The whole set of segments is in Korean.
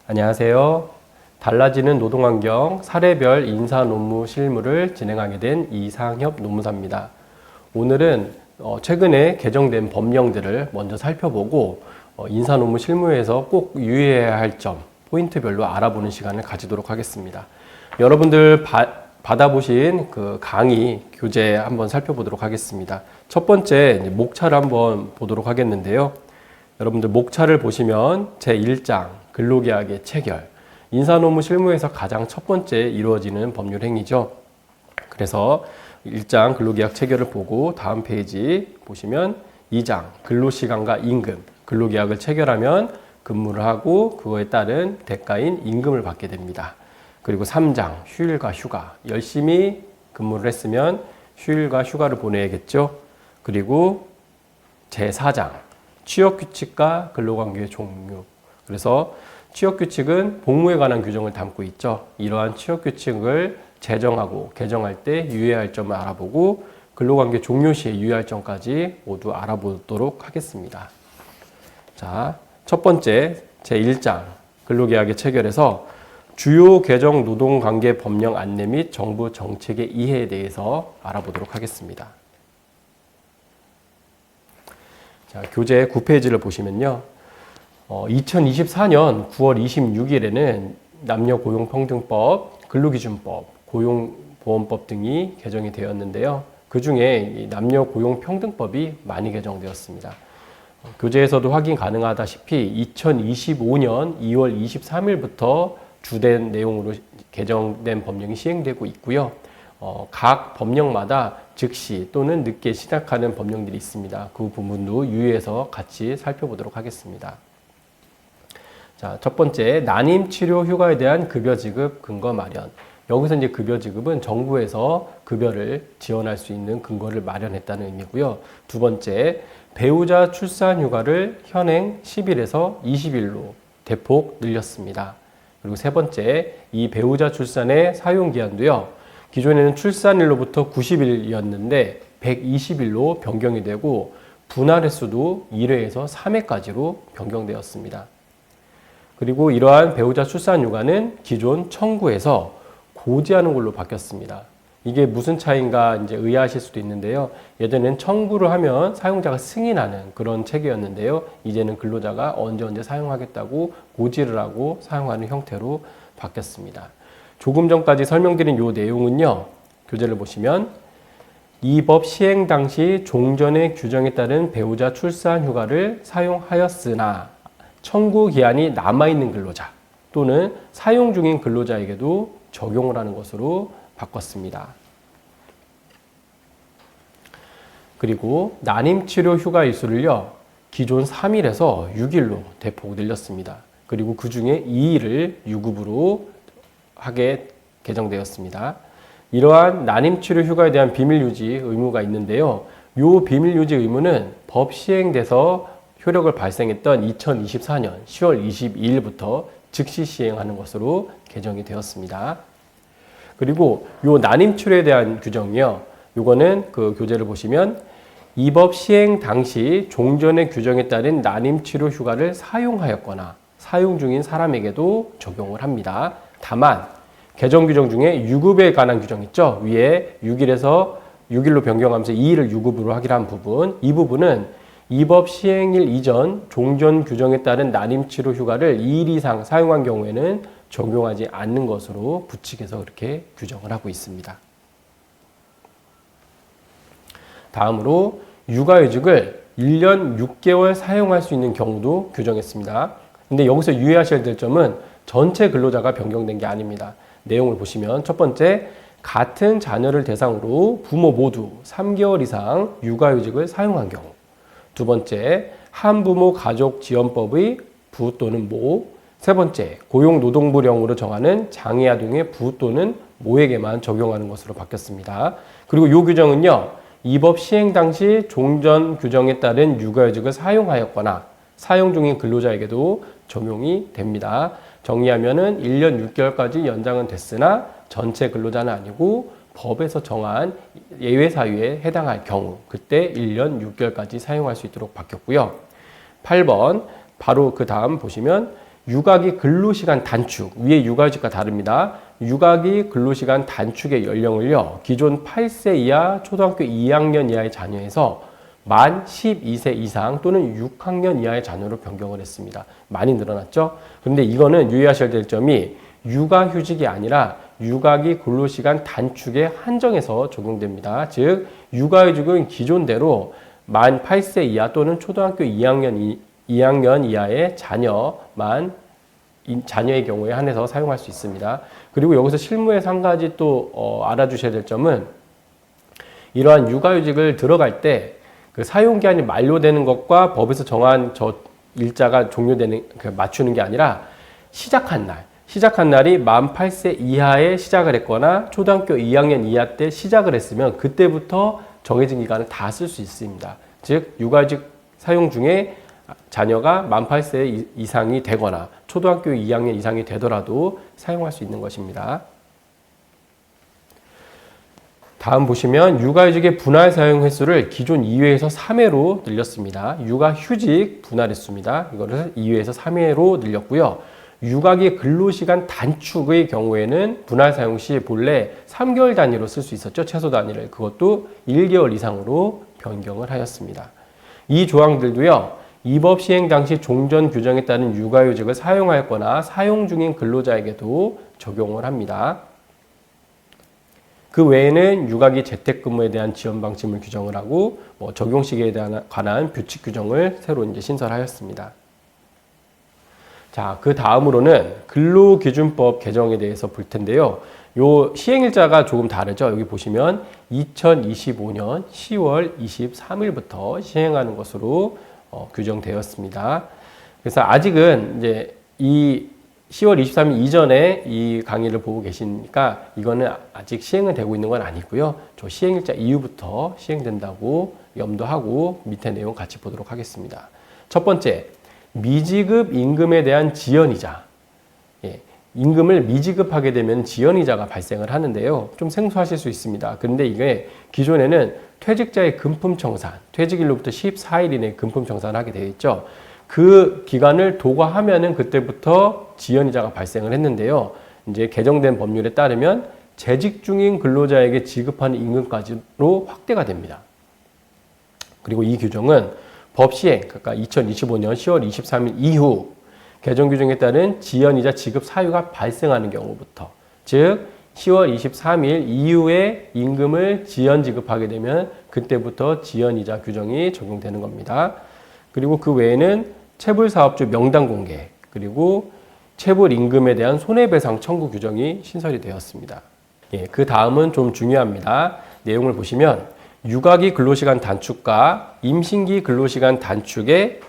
안녕하세요. 달라지는 노동환경 사례별 인사논문 실무를 진행하게 된 이상협 노무사입니다. 오늘은 최근에 개정된 법령들을 먼저 살펴보고 인사논문 실무에서 꼭 유의해야 할 점, 포인트별로 알아보는 시간을 가지도록 하겠습니다. 여러분들 받아보신 그 강의 교재 한번 살펴보도록 하겠습니다. 첫 번째 목차를 한번 보도록 하겠는데요. 여러분들 목차를 보시면 제1장 근로계약의 체결, 인사논문 실무에서 가장 첫 번째 이루어지는 법률 행위죠. 그래서 1장 근로계약 체결을 보고 다음 페이지 보시면 2장 근로시간과 임금, 근로계약을 체결하면 근무를 하고 그거에 따른 대가인 임금을 받게 됩니다. 그리고 3장 휴일과 휴가, 열심히 근무를 했으면 휴일과 휴가를 보내야겠죠. 그리고 제4장 취업규칙과 근로관계의 종류. 그래서 취업규칙은 복무에 관한 규정을 담고 있죠. 이러한 취업규칙을 제정하고 개정할 때 유의할 점을 알아보고 근로관계 종료 시에 유의할 점까지 모두 알아보도록 하겠습니다. 자, 첫 번째 제1장 근로계약의 체결에서 주요 개정 노동관계 법령 안내 및 정부 정책의 이해에 대해서 알아보도록 하겠습니다. 자, 교재 9페이지를 보시면요. 2024년 9월 26일에는 남녀고용평등법, 근로기준법, 고용보험법 등이 개정이 되었는데요. 그 중에 남녀고용평등법이 많이 개정되었습니다. 교재에서도 확인 가능하다시피 2025년 2월 23일부터 주된 내용으로 개정된 법령이 시행되고 있고요. 각 법령마다 즉시 또는 늦게 시작하는 법령들이 있습니다. 그 부분도 유의해서 같이 살펴보도록 하겠습니다. 자, 첫 번째, 난임 치료 휴가에 대한 급여 지급 근거 마련. 여기서 이제 급여 지급은 정부에서 급여를 지원할 수 있는 근거를 마련했다는 의미고요. 두 번째, 배우자 출산 휴가를 현행 10일에서 20일로 대폭 늘렸습니다. 그리고 세 번째, 이 배우자 출산의 사용 기한도요. 기존에는 출산일로부터 90일이었는데 120일로 변경이 되고 분할 횟수도 1회에서 3회까지로 변경되었습니다. 그리고 이러한 배우자 출산 휴가는 기존 청구에서 고지하는 걸로 바뀌었습니다. 이게 무슨 차이인가 이제 의아하실 수도 있는데요. 예전에는 청구를 하면 사용자가 승인하는 그런 체계였는데요. 이제는 근로자가 언제 사용하겠다고 고지를 하고 사용하는 형태로 바뀌었습니다. 조금 전까지 설명드린 이 내용은요. 교재를 보시면 이 법 시행 당시 종전의 규정에 따른 배우자 출산 휴가를 사용하였으나 청구 기한이 남아있는 근로자 또는 사용 중인 근로자에게도 적용을 하는 것으로 바꿨습니다. 그리고 난임치료 휴가 일수를요. 기존 3일에서 6일로 대폭 늘렸습니다. 그리고 그 중에 2일을 유급으로 하게 개정되었습니다. 이러한 난임치료 휴가에 대한 비밀유지 의무가 있는데요. 이 비밀유지 의무는 법 시행돼서 효력을 발생했던 2024년 10월 22일부터 즉시 시행하는 것으로 개정이 되었습니다. 그리고 이 난임치료에 대한 규정이요. 이거는 그 교재를 보시면 이 법 시행 당시 종전의 규정에 따른 난임치료 휴가를 사용하였거나 사용 중인 사람에게도 적용을 합니다. 다만 개정 규정 중에 유급에 관한 규정 있죠. 위에 6일에서 6일로 변경하면서 2일을 유급으로 하기로 한 부분, 이 부분은 이 법 시행일 이전 종전 규정에 따른 난임치료 휴가를 2일 이상 사용한 경우에는 적용하지 않는 것으로 부칙에서 그렇게 규정을 하고 있습니다. 다음으로 육아휴직을 1년 6개월 사용할 수 있는 경우도 규정했습니다. 근데 여기서 유의하셔야 될 점은 전체 근로자가 변경된 게 아닙니다. 내용을 보시면 첫 번째, 같은 자녀를 대상으로 부모 모두 3개월 이상 육아휴직을 사용한 경우. 두 번째, 한부모 가족지원법의 부 또는 모. 세 번째, 고용노동부령으로 정하는 장애아동의 부 또는 모에게만 적용하는 것으로 바뀌었습니다. 그리고 이 규정은요, 이 법 시행 당시 종전 규정에 따른 육아휴직을 사용하였거나 사용 중인 근로자에게도 적용이 됩니다. 정리하면은 1년 6개월까지 연장은 됐으나 전체 근로자는 아니고 법에서 정한 예외 사유에 해당할 경우 그때 1년 6개월까지 사용할 수 있도록 바뀌었고요. 8번 바로 그 다음 보시면 육아기 근로시간 단축, 위에 육아휴직과 다릅니다. 육아기 근로시간 단축의 연령을요, 기존 8세 이하 초등학교 2학년 이하의 자녀에서 만 12세 이상 또는 6학년 이하의 자녀로 변경을 했습니다. 많이 늘어났죠? 그런데 이거는 유의하셔야 될 점이 육아휴직이 아니라 육아기 근로시간 단축에 한정해서 적용됩니다. 즉, 육아휴직은 기존대로 만 8세 이하 또는 초등학교 2학년 이하의 자녀의 경우에 한해서 사용할 수 있습니다. 그리고 여기서 실무에서 한 가지 또 알아주셔야 될 점은 이러한 육아휴직을 들어갈 때 그 사용기한이 만료되는 것과 법에서 정한 저 일자가 종료되는, 맞추는 게 아니라 시작한 날이 만 8세 이하에 시작을 했거나 초등학교 2학년 이하 때 시작을 했으면 그때부터 정해진 기간을 다 쓸 수 있습니다. 즉, 육아휴직 사용 중에 자녀가 만 8세 이상이 되거나 초등학교 2학년 이상이 되더라도 사용할 수 있는 것입니다. 다음 보시면 육아휴직의 분할 사용 횟수를 기존 2회에서 3회로 늘렸습니다. 육아휴직 분할 횟수입니다. 이거를 2회에서 3회로 늘렸고요. 육아기 근로시간 단축의 경우에는 분할 사용 시 본래 3개월 단위로 쓸 수 있었죠. 최소 단위를. 그것도 1개월 이상으로 변경을 하였습니다. 이 조항들도요, 이 법 시행 당시 종전 규정에 따른 육아휴직을 사용하였거나 사용 중인 근로자에게도 적용을 합니다. 그 외에는 육아기 재택근무에 대한 지원 방침을 규정을 하고 적용 시기에 관한 규칙 규정을 새로 이제 신설하였습니다. 자, 그 다음으로는 근로기준법 개정에 대해서 볼 텐데요. 요 시행일자가 조금 다르죠. 여기 보시면 2025년 10월 23일부터 시행하는 것으로 규정되었습니다. 그래서 아직은 이제 이 10월 23일 이전에 이 강의를 보고 계시니까 이거는 아직 시행은 되고 있는 건 아니고요. 저 시행일자 이후부터 시행된다고 염두하고 밑에 내용 같이 보도록 하겠습니다. 첫 번째, 미지급 임금에 대한 지연이자. 임금을 미지급하게 되면 지연이자가 발생을 하는데요. 좀 생소하실 수 있습니다. 그런데 이게 기존에는 퇴직자의 금품청산, 퇴직일로부터 14일 이내에 금품청산을 하게 되어 있죠. 그 기간을 도과하면은 그때부터 지연이자가 발생을 했는데요. 이제 개정된 법률에 따르면 재직 중인 근로자에게 지급하는 임금까지로 확대가 됩니다. 그리고 이 규정은 법 시행, 그러니까 2025년 10월 23일 이후 개정 규정에 따른 지연이자 지급 사유가 발생하는 경우부터, 즉 10월 23일 이후에 임금을 지연 지급하게 되면 그때부터 지연이자 규정이 적용되는 겁니다. 그리고 그 외에는 체불사업주 명단 공개, 그리고 체불임금에 대한 손해배상 청구 규정이 신설이 되었습니다. 그 다음은 좀 중요합니다. 내용을 보시면 육아기 근로시간 단축과 임신기 근로시간 단축의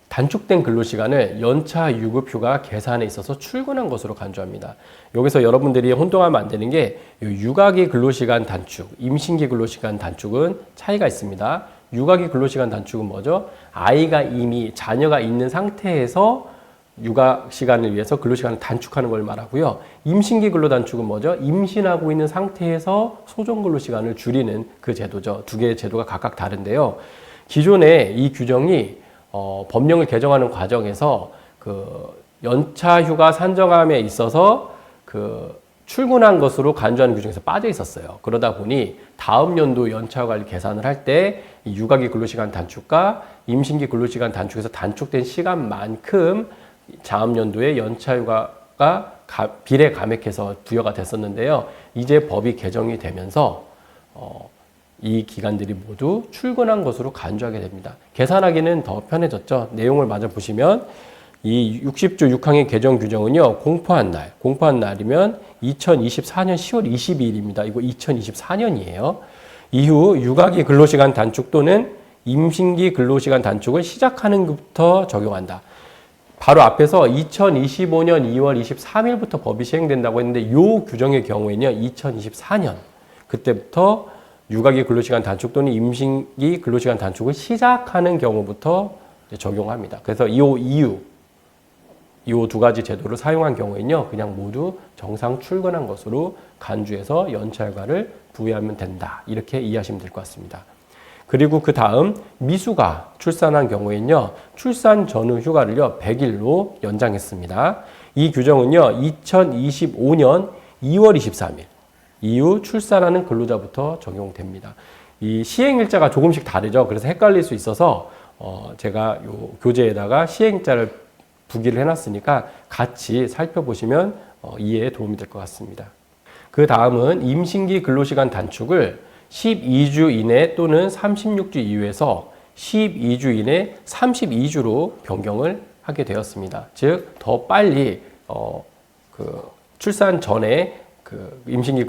단축된 근로시간을 연차 유급휴가 계산에 있어서 출근한 것으로 간주합니다. 여기서 여러분들이 혼동하면 안 되는 게 육아기 근로시간 단축, 임신기 근로시간 단축은 차이가 있습니다. 육아기 근로시간 단축은 뭐죠? 아이가 이미 자녀가 있는 상태에서 육아 시간을 위해서 근로시간을 단축하는 걸 말하고요. 임신기 근로 단축은 뭐죠? 임신하고 있는 상태에서 소정 근로시간을 줄이는 그 제도죠. 두 개의 제도가 각각 다른데요. 기존에 이 규정이 법령을 개정하는 과정에서 그 연차 휴가 산정함에 있어서 그 출근한 것으로 간주하는 규정에서 빠져 있었어요. 그러다 보니 다음 연도 연차휴가를 계산을 할 때 이 육아기 근로시간 단축과 임신기 근로시간 단축에서 단축된 시간만큼 다음 연도에 연차휴가가 비례 감액해서 부여가 됐었는데요. 이제 법이 개정이 되면서 이 기간들이 모두 출근한 것으로 간주하게 됩니다. 계산하기는 더 편해졌죠. 내용을 마저 보시면 이 60조 6항의 개정 규정은요, 공포한 날이면 2024년 10월 22일입니다. 이거 2024년이에요. 이후 육아기 근로시간 단축 또는 임신기 근로시간 단축을 시작하는 것부터 적용한다. 바로 앞에서 2025년 2월 23일부터 법이 시행된다고 했는데 이 규정의 경우에는요, 2024년 그때부터 육아기 근로시간 단축 또는 임신기 근로시간 단축을 시작하는 경우부터 적용합니다. 그래서 이 두 가지 제도를 사용한 경우에는요, 그냥 모두 정상 출근한 것으로 간주해서 연차휴가를 부여하면 된다. 이렇게 이해하시면 될 것 같습니다. 그리고 그 다음 미수가 출산한 경우에는요, 출산 전후 휴가를요, 100일로 연장했습니다. 이 규정은요, 2025년 2월 23일 이후 출산하는 근로자부터 적용됩니다. 이 시행일자가 조금씩 다르죠. 그래서 헷갈릴 수 있어서 제가 요 교재에다가 시행일자를 부기를 해놨으니까 같이 살펴보시면 이해에 도움이 될 것 같습니다. 그 다음은 임신기 근로시간 단축을 12주 이내 또는 36주 이후에서 12주 이내 32주로 변경을 하게 되었습니다. 즉, 더 빨리 출산 전에 임신기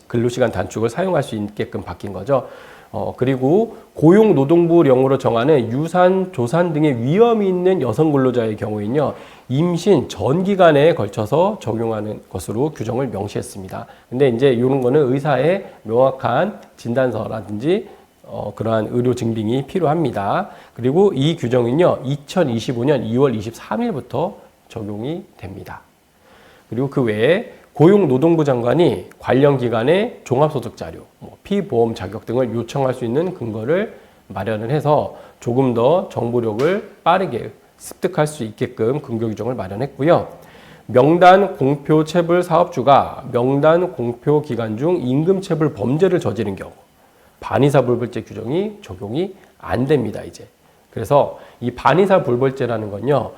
근로시간 단축을 사용할 수 있게끔 바뀐 거죠. 그리고 고용노동부령으로 정하는 유산, 조산 등의 위험이 있는 여성 근로자의 경우에는요, 임신 전 기간에 걸쳐서 적용하는 것으로 규정을 명시했습니다. 근데 이제 이런 거는 의사의 명확한 진단서라든지 그러한 의료 증빙이 필요합니다. 그리고 이 규정은요, 2025년 2월 23일부터 적용이 됩니다. 그리고 그 외에 고용노동부 장관이 관련 기관에 종합소득 자료, 피보험 자격 등을 요청할 수 있는 근거를 마련을 해서 조금 더 정보력을 빠르게 습득할 수 있게끔 근거 규정을 마련했고요. 명단 공표 체불 사업주가 명단 공표 기간 중 임금 체불 범죄를 저지른 경우 반의사 불벌죄 규정이 적용이 안 됩니다, 이제. 그래서 이 반의사 불벌죄라는 건요,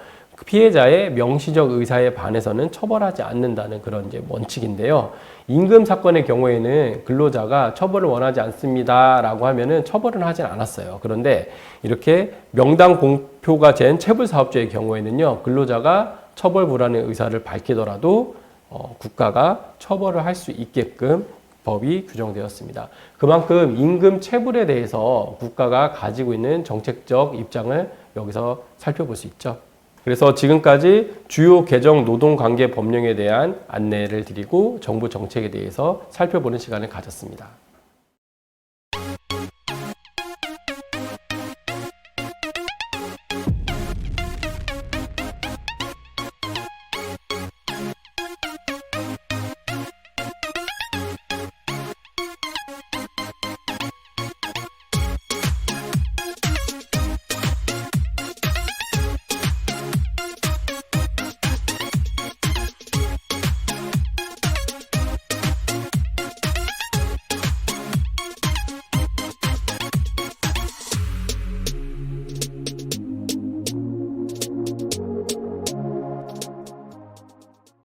피해자의 명시적 의사에 반해서는 처벌하지 않는다는 그런 이제 원칙인데요. 임금 사건의 경우에는 근로자가 처벌을 원하지 않습니다라고 하면은 처벌은 하진 않았어요. 그런데 이렇게 명단 공표가 된 체불 사업주의 경우에는요, 근로자가 처벌 불안의 의사를 밝히더라도 국가가 처벌을 할 수 있게끔 법이 규정되었습니다. 그만큼 임금 체불에 대해서 국가가 가지고 있는 정책적 입장을 여기서 살펴볼 수 있죠. 그래서 지금까지 주요 개정 노동관계 법령에 대한 안내를 드리고 정부 정책에 대해서 살펴보는 시간을 가졌습니다.